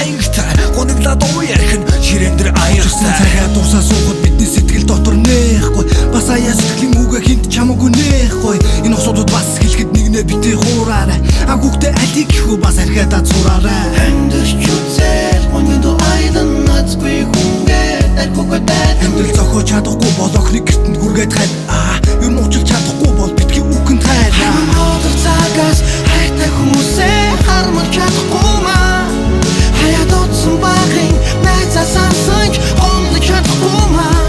аягтай гониглаад уярх нь ширээн дээр аягтай цагаа дуусаа суухад бидний сэтгэл дотор нээхгүй бас аяа сэтгэлийн үгээ хинт чамаагүй нээхгүй энэ асуудууд бас хэлэхэд нэгнээ битээ хуураарай агуухтай алиг гэхүү бас архиадаа цураарай амьдч үзэл гониду айдан нацгүй хүнгээ архигүй байд амьдрал зохиож чадахгүй бол охины гэртэнд хүргээд хайр юм уучлах чадахгүй бол битгий үхэн тайр Одох цагаас хайртай хүмүүсээ хармалж чадахгүй маа хаяад утсан багын найзаа сансанч гомдож чадахгүй маа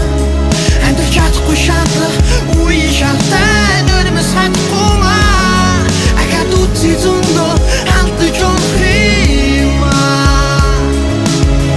амьдч чадахгүй шатлах үе шалтай нөрмөс хатахгүй маа ахад үтси зөндөө халтж онхима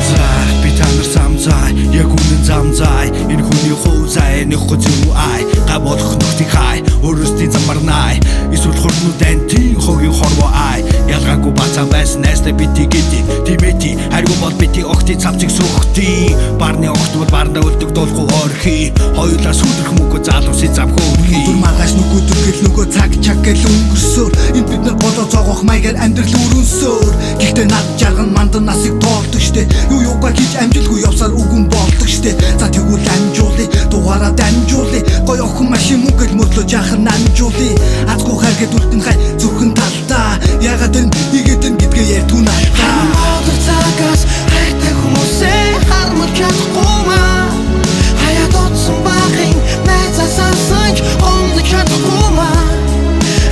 заа би танаар самзай яг үнэн замзай энэ хүний хуузай нөхөд юу ай габолох нөхтиг хай өөрөөсний замарнай эсвэл хурднууд антин хогийн хорвоо ай ялгаагүй бацаа байсан найстай бити гэдэг тимети харгу бол бити огти цавцыг сүхти барны огт бол барна үлдэг дуулахгүй орхи хоёулаа сүлрэх мөнгө залуусын зам хөөрхи Дүр маргааш нүгөө дүргэл нөгөө цаг чаг гэл өнгөрсөөр энэ бид нар бодоо зоогох маягаар амьдрал өрөнсөөр гэхдээ над жарган мандан насыг тоолдог штэ юу юугаа хийж амжилгүй явсаар үгэн болдог штэ за тэгвэл амжуулъя дугаараа дамжуулъя гой охин машин мөнгөл мөрлөө жаахан амжуулъя азгүй хайргээд үлдэн хай зүрхэн талдаа ягаад энэ игээд энэ гэдгээ ярьдгүй надаа Одох цагаас хайртай хүмүүсээ хармалж чадахгүй маа хаяад утсан багын найзаа сансанч гомдож чадахгүй маа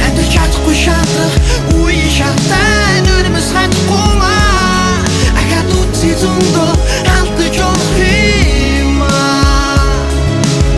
амьдч чадахгүй шатлах үе шалтай нөрмөс хатахгүй маа ахад үтси зөндөө халтж онхима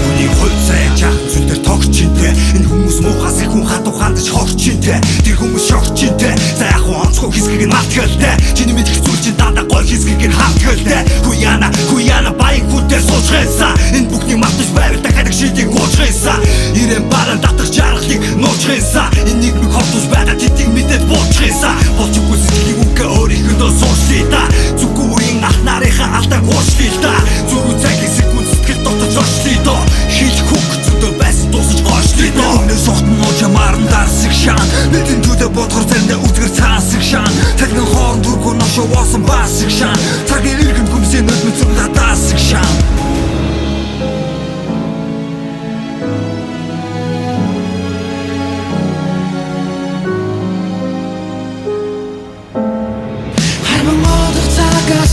Хүний хойцоо жаахан зүйл дээр тогчинтэй энэ хүмүүс муухаас их хүн хатуу хандаж хорчинтэй тэр хүмүүс шогчинтэй за яг онцгой хэсгийг нь мартгалтай чиний мэдэх зүйл чинь дандаа гой хэсгийг нь хавтгалтай хуяна баян хүнтэй суучгаасаа энэ бүхний мартаж байвал дахиад шийдийг уучгаасаа ирээн баран татах жаргалыг нуучгаасаа энэ нийгмийг хортож байгаа тэдийг мэдээд буучгаасаа болчихгүй сэтгэлийн үгээ өөрийнхөө суурший та зүггүй үеийн ах нарынхаа алдааг уучлий та зүрх цагийн секунд сэтгэл дотож орчлий доо хил хүк зөндөө байсан дуусаж гоочлий доо өнөө сохт мууч маран дарсыг шаан нэгэн төдөө бодгор заримдаа үзгэр цаасыг шаан тагнан хоорн дүргүү ношоо воосон басыг шаан цагийн иргэн хүмсээ нөдмөц зөндөө даасыг шаан Одох цагаас